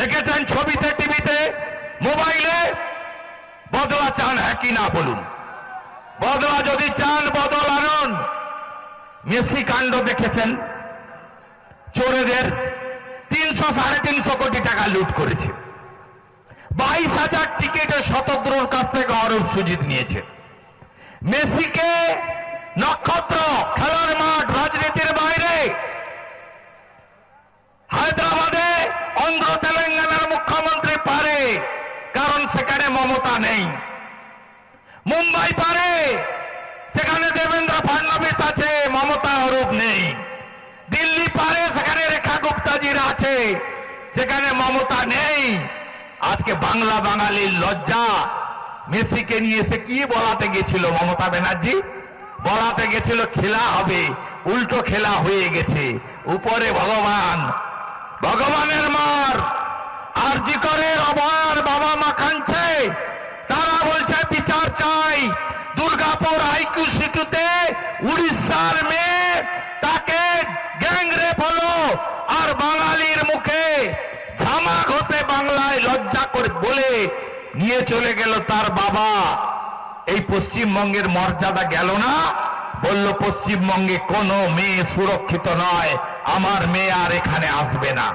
দেখেছেন ছবিতে, টিভিতে, মোবাইলে। বদলা চান হ্যাঁ কি না বলুন? বদলা যদি চান বদল আনুন। মেসি কাণ্ড দেখেছেন, চোরেদের 300-350 কোটি টাকা লুট করেছে। 22,000 টিকিটের শতদ্রুর কাছ থেকে অরূপ সুজিত নিয়েছে। মেসিকে নক্ষত্র, খেলার মাঠ, রাজনীতির বাইরে। হায়দ্রাবাদে অন্ধ্র তেলেঙ্গানার মুখ্যমন্ত্রী পারে, কারণ সেখানে মমতা নেই। মুম্বাই পারে, সেখানে দেবেন্দ্র ফডনবিস আছে, মমতা অরূপ নেই। দিল্লি পারে, সেখানে রেখা গুপ্তাজিরা আছে, সেখানে মমতা নেই। আজকে বাংলা বাঙালির লজ্জা। মেসিকে নিয়ে এসে কি বলাতে গেছিল মমতা ব্যানার্জি? বলাতে গেছিল খেলা হবে, উল্টো খেলা হয়ে গেছে। উপরে ভগবান, ভগবানের মার। আরজি করে অবার বাবা মা কাঁদছে, তারা বলছে বিচার চাই। দুর্গাপুর আইকিউ সিটুতে উড়িষ্যার মেয়ে, তাকে গ্যাং রেপ হলো, আর বাঙালির মুখে ঝামা ঘষে বাংলায় লজ্জা করে বলে নিয়ে চলে গেল তার বাবা। এই পশ্চিমবঙ্গের মর্যাদা গেল না? বলল পশ্চিমবঙ্গে কোনো মেয়ে সুরক্ষিত নয়, আমার মেয়ে আর এখানে আসবে না।